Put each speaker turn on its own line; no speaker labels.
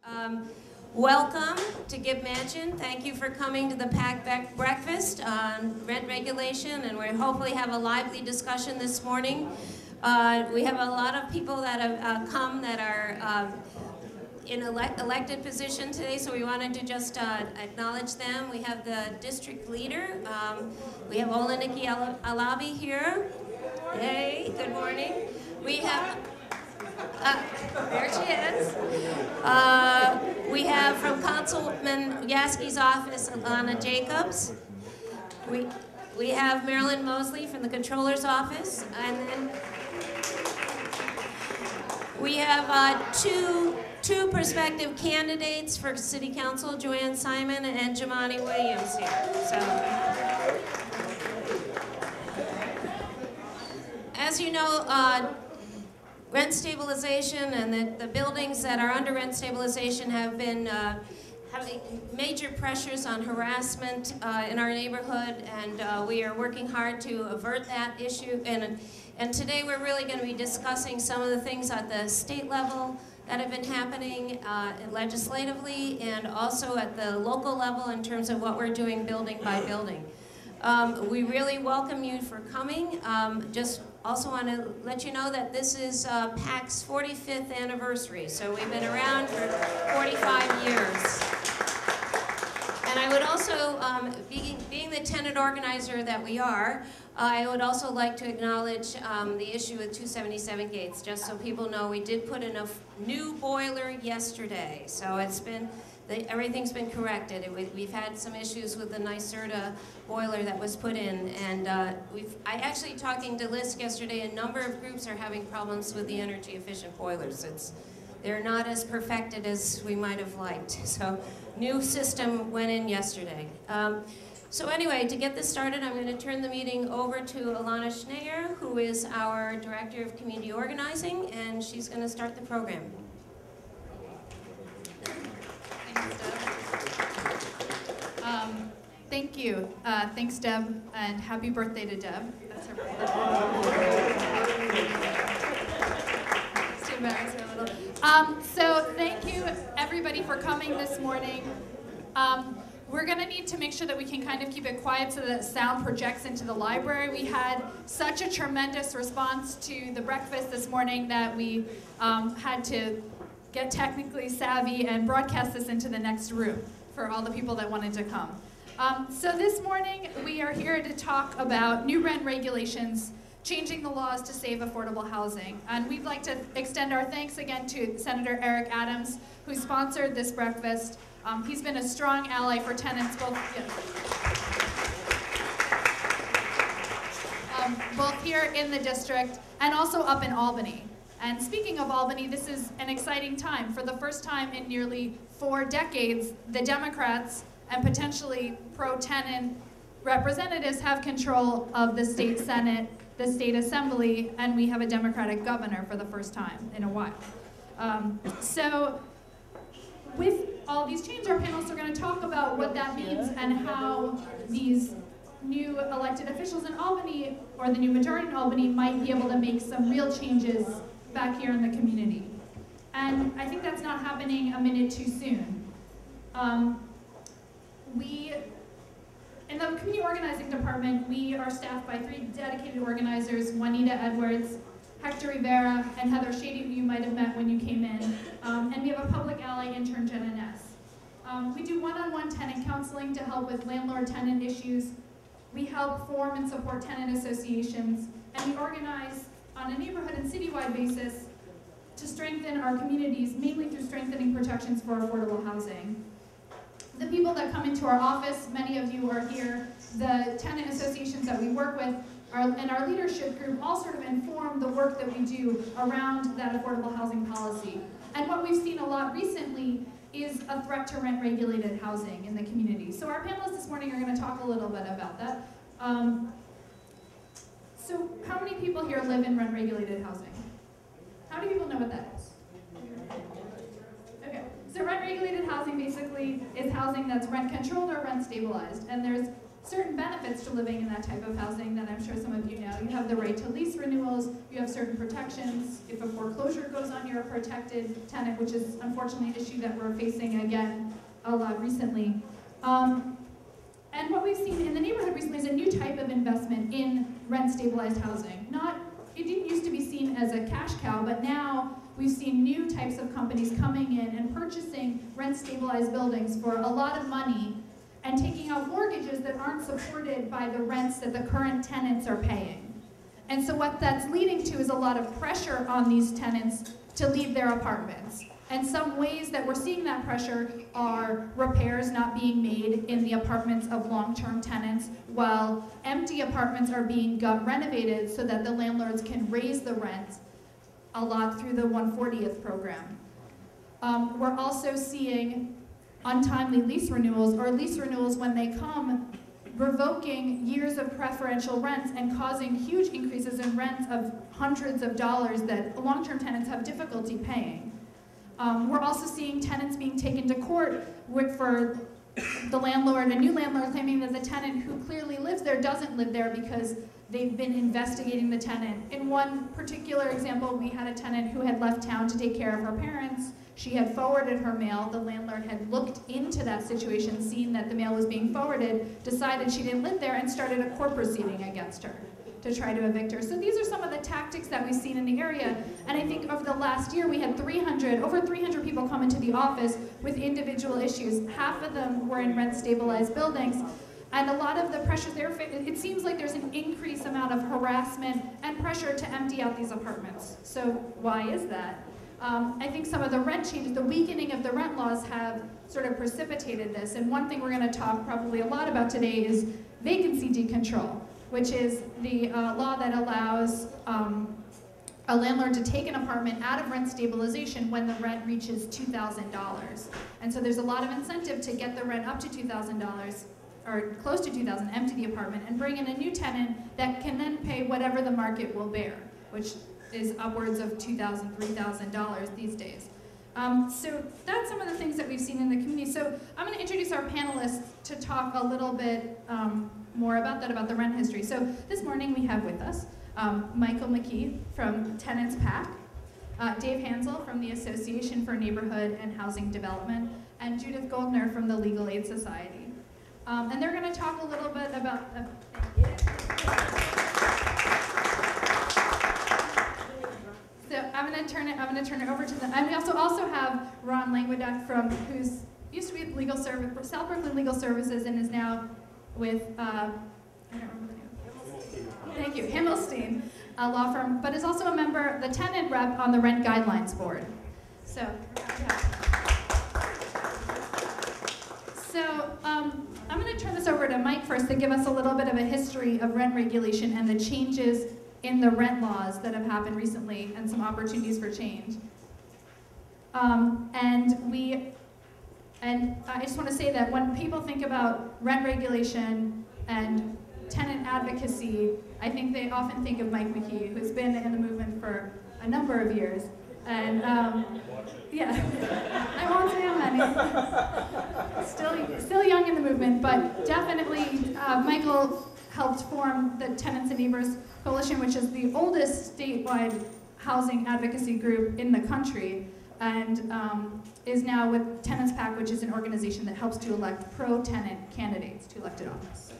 Um, Welcome to Gibb Mansion. Thank you for coming to the PAC breakfast on rent regulation, and we hopefully have a lively discussion this morning. We have a lot of people that have come that are in elected position today, so we wanted to just acknowledge them. We have the district leader. We have Oleniki Alabi here. Hey, good morning. We have there she is. We have from Councilman Yaski's office, Alana Jacobs. We have Marilyn Mosley from the Controller's office, and then we have two prospective candidates for City Council, Joanne Simon and Jamani Williams here. So, as you know, rent stabilization and the buildings that are under rent stabilization have been having major pressures on harassment in our neighborhood, and we are working hard to avert that issue. And today we're really going to be discussing some of the things at the state level that have been happening legislatively and also at the local level in terms of what we're doing building by building. We really welcome you for coming. Just also want to let you know that this is PAC's 45th anniversary, so we've been around for 45 years. And I would also, being the tenant organizer that we are, I would also like to acknowledge the issue with 277 Gates, just so people know we did put in a new boiler yesterday, so it's been, everything's been corrected. We've had some issues with the NYSERDA boiler that was put in, and I actually talking to Lisk yesterday, a number of groups are having problems with the energy efficient boilers. They're not as perfected as we might have liked. So new system went in yesterday. So anyway, to get this started, I'm going to turn the meeting over to Alana Schneier, who is our Director of Community Organizing, and she's going to start the program.
Thank you. Thanks, Deb, and happy birthday to Deb. That's her birthday. Just to embarrass her a little. So thank you, everybody, for coming this morning. We're going to need to make sure that we can kind of keep it quiet so that sound projects into the library. We had such a tremendous response to the breakfast this morning that we had to get technically savvy and broadcast this into the next room for all the people that wanted to come. So this morning, we are here to talk about new rent regulations, changing the laws to save affordable housing. And we'd like to extend our thanks again to Senator Eric Adams, who sponsored this breakfast. He's been a strong ally for tenants, both here in the district and also up in Albany. And speaking of Albany, this is an exciting time. For the first time in nearly 4 decades, the Democrats and potentially pro-tenant representatives have control of the state Senate, the state Assembly, and we have a Democratic governor for the first time in a while. So with all these changes, our panelists are going to talk about what that means and how these new elected officials in Albany, or the new majority in Albany, might be able to make some real changes back here in the community. And I think that's not happening a minute too soon. In the community organizing department, we are staffed by 3 dedicated organizers, Juanita Edwards, Hector Rivera, and Heather Shady, who you might have met when you came in. And we have a public ally intern, Jenna Ness. We do one-on-one tenant counseling to help with landlord-tenant issues. We help form and support tenant associations, and we organize on a neighborhood and citywide basis to strengthen our communities, mainly through strengthening protections for affordable housing. The people that come into our office, many of you are here, the tenant associations that we work with, and our leadership group all sort of inform the work that we do around that affordable housing policy. And what we've seen a lot recently is a threat to rent-regulated housing in the community. So our panelists this morning are going to talk a little bit about that. So how many people here live in rent-regulated housing? How many people know what that is? Okay, so rent-regulated housing basically is housing that's rent-controlled or rent-stabilized. And there's certain benefits to living in that type of housing that I'm sure some of you know. You have the right to lease renewals, you have certain protections. If a foreclosure goes on, you're a protected tenant, which is unfortunately an issue that we're facing again a lot recently. And what we've seen in the neighborhood recently is a new type of investment in rent-stabilized housing. It didn't used to be seen as a cash cow, but now we've seen new types of companies coming in and purchasing rent-stabilized buildings for a lot of money and taking out mortgages that aren't supported by the rents that the current tenants are paying. And so what that's leading to is a lot of pressure on these tenants to leave their apartments. And some ways that we're seeing that pressure are repairs not being made in the apartments of long-term tenants, while empty apartments are being gut renovated so that the landlords can raise the rent a lot through the 140th program. We're also seeing untimely lease renewals, or lease renewals when they come, revoking years of preferential rents and causing huge increases in rents of hundreds of dollars that long-term tenants have difficulty paying. We're also seeing tenants being taken to court for the landlord, a new landlord claiming that the tenant who clearly lives there doesn't live there because they've been investigating the tenant. In one particular example, we had a tenant who had left town to take care of her parents. She had forwarded her mail. The landlord had looked into that situation, seen that the mail was being forwarded, decided she didn't live there, and started a court proceeding against her to try to evict her. So these are some of the tactics that we've seen in the area. And I think over the last year, we had over 300 people come into the office with individual issues. Half of them were in rent-stabilized buildings. And a lot of the pressures there, it seems like there's an increased amount of harassment and pressure to empty out these apartments. So why is that? I think some of the rent changes, the weakening of the rent laws have sort of precipitated this. And one thing we're going to talk probably a lot about today is vacancy decontrol, which is the law that allows a landlord to take an apartment out of rent stabilization when the rent reaches $2,000. And so there's a lot of incentive to get the rent up to $2,000, or close to $2,000, empty the apartment, and bring in a new tenant that can then pay whatever the market will bear, which is upwards of $2,000, $3,000 these days. So that's some of the things that we've seen in the community. So I'm going to introduce our panelists to talk a little bit more about that, about the rent history. So this morning we have with us Michael McKee from Tenants PAC, Dave Hansel from the Association for Neighborhood and Housing Development, and Judith Goldner from the Legal Aid Society. And they're going to talk a little bit about... So I'm going to turn it over to them. And we also have Ron Languedoc who's used to be with Legal Service, South Brooklyn Legal Services, and is now with I don't remember the name. Thank you, Himmelstein, a law firm, but is also a member, the tenant rep on the Rent Guidelines Board. So I'm going to turn this over to Mike first to give us a little bit of a history of rent regulation and the changes in the rent laws that have happened recently and some opportunities for change. And I just want to say that when people think about rent regulation and tenant advocacy, I think they often think of Mike McKee, who's been in the movement for a number of years. And yeah, I won't say how many. Still young in the movement, but definitely Michael helped form the Tenants and Neighbors Coalition, which is the oldest statewide housing advocacy group in the country, and is now with Tenants PAC, which is an organization that helps to elect pro-tenant candidates to elected office.